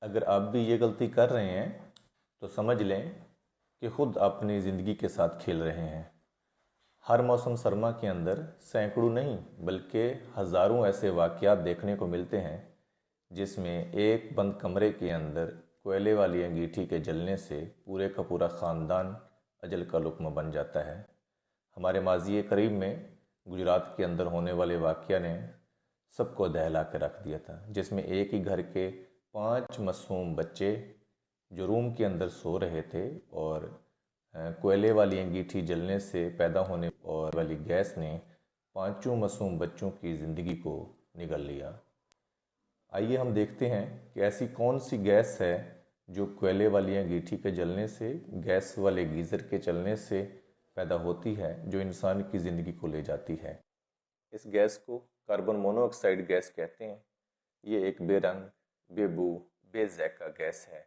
अगर आप भी ये गलती कर रहे हैं तो समझ लें कि खुद अपनी ज़िंदगी के साथ खेल रहे हैं। हर मौसम सरमा के अंदर सैकड़ों नहीं बल्कि हज़ारों ऐसे वाक़यात देखने को मिलते हैं जिसमें एक बंद कमरे के अंदर कोयले वाली अंगीठी के जलने से पूरे का पूरा ख़ानदान अजल का लुक़्मा बन जाता है। हमारे माजी करीब में गुजरात के अंदर होने वाले वाक़या ने सबको दहला के रख दिया था, जिसमें एक ही घर के 5 मासूम बच्चे जो रूम के अंदर सो रहे थे और कोयले वाली अंगीठी जलने से पैदा होने और वाली गैस ने पांचों मासूम बच्चों की ज़िंदगी को निगल लिया। आइए हम देखते हैं कि ऐसी कौन सी गैस है जो कोयले वाली अंगीठी के जलने से, गैस वाले गीज़र के चलने से पैदा होती है, जो इंसान की ज़िंदगी को ले जाती है। इस गैस को कार्बन मोनोऑक्साइड गैस कहते हैं। ये एक बेरंग, बेबू, बेज़ैक़ा गैस है।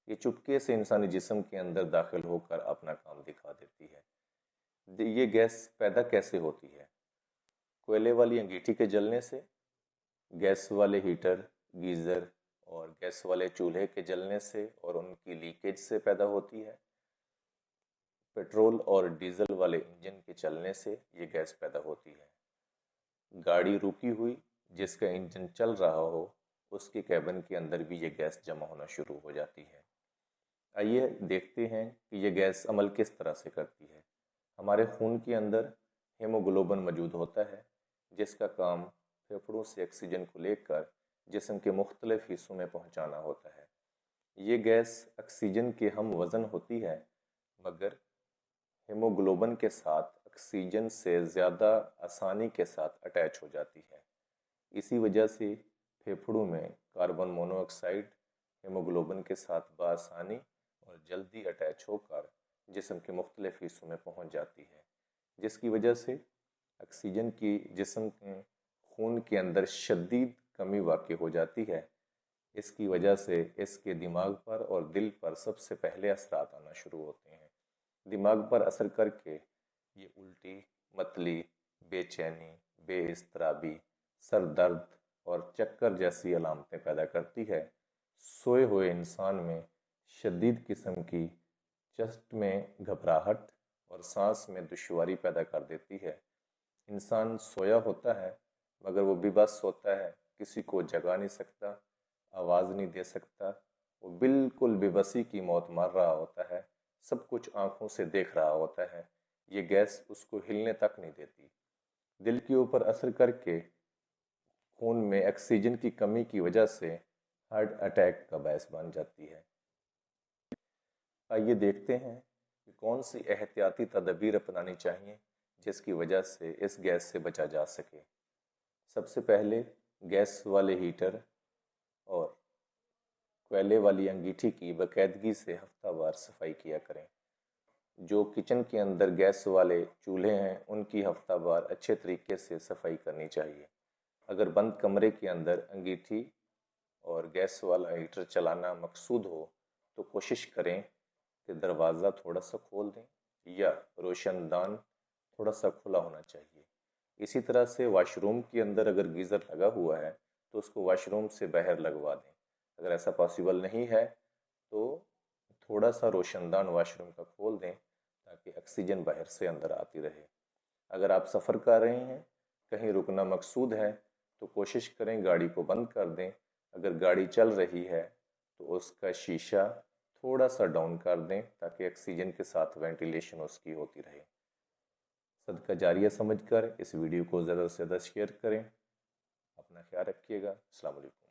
ये चुपके से इंसानी जिस्म के अंदर दाखिल होकर अपना काम दिखा देती है। ये गैस पैदा कैसे होती है? कोयले वाली अंगीठी के जलने से, गैस वाले हीटर, गीज़र और गैस वाले चूल्हे के जलने से और उनकी लीकेज से पैदा होती है। पेट्रोल और डीजल वाले इंजन के चलने से ये गैस पैदा होती है। गाड़ी रुकी हुई जिसका इंजन चल रहा हो, उसके कैबिन के अंदर भी ये गैस जमा होना शुरू हो जाती है। आइए देखते हैं कि ये गैस अमल किस तरह से करती है। हमारे खून के अंदर हीमोग्लोबिन मौजूद होता है, जिसका काम फेफड़ों से ऑक्सीजन को लेकर जिस्म के मुख्तलिफ हिस्सों में पहुंचाना होता है। ये गैस ऑक्सीजन के हम वज़न होती है, मगर हीमोग्लोबिन के साथ ऑक्सीजन से ज़्यादा आसानी के साथ अटैच हो जाती है। इसी वजह से फेफड़ों में कार्बन मोनोऑक्साइड हीमोग्लोबिन के साथ बआसानी और जल्दी अटैच होकर जिस्म के मुख्तलिफ हिस्सों में पहुंच जाती है, जिसकी वजह से ऑक्सीजन की जिस्म के खून के अंदर शदीद कमी वाक़ई हो जाती है। इसकी वजह से इसके दिमाग पर और दिल पर सबसे पहले असरात आना शुरू होते हैं। दिमाग पर असर करके ये उल्टी, मतली, बेचैनी, बेइस्तराबी, सर दर्द और चक्कर जैसी अलामतें पैदा करती है। सोए हुए इंसान में शदीद किस्म की चेस्ट में घबराहट और सांस में दुश्वारी पैदा कर देती है। इंसान सोया होता है मगर वो बेबस होता है, किसी को जगा नहीं सकता, आवाज़ नहीं दे सकता। वो बिल्कुल बेबसी की मौत मार रहा होता है, सब कुछ आंखों से देख रहा होता है। ये गैस उसको हिलने तक नहीं देती। दिल के ऊपर असर करके खून में ऑक्सीजन की कमी की वजह से हार्ट अटैक का बायस बन जाती है। आइए देखते हैं कि कौन सी एहतियाती तदबीर अपनानी चाहिए जिसकी वजह से इस गैस से बचा जा सके। सबसे पहले गैस वाले हीटर और कोयले वाली अंगीठी की बाकायदगी से हफ्तावार सफाई किया करें। जो किचन के अंदर गैस वाले चूल्हे हैं, उनकी हफ्तावार अच्छे तरीके से सफाई करनी चाहिए। अगर बंद कमरे के अंदर अंगीठी और गैस वाला हीटर चलाना मकसूद हो तो कोशिश करें कि दरवाज़ा थोड़ा सा खोल दें या रोशनदान थोड़ा सा खुला होना चाहिए। इसी तरह से वाशरूम के अंदर अगर गीज़र लगा हुआ है तो उसको वाशरूम से बाहर लगवा दें। अगर ऐसा पॉसिबल नहीं है तो थोड़ा सा रोशनदान वाशरूम का खोल दें ताकि ऑक्सीजन बाहर से अंदर आती रहे। अगर आप सफ़र कर रहे हैं, कहीं रुकना मकसूद है, तो कोशिश करें गाड़ी को बंद कर दें। अगर गाड़ी चल रही है तो उसका शीशा थोड़ा सा डाउन कर दें ताकि ऑक्सीजन के साथ वेंटिलेशन उसकी होती रहे। सदका जारिया समझकर इस वीडियो को ज़्यादा से ज़्यादा शेयर करें। अपना ख्याल रखिएगा। अस्सलाम वालेकुम।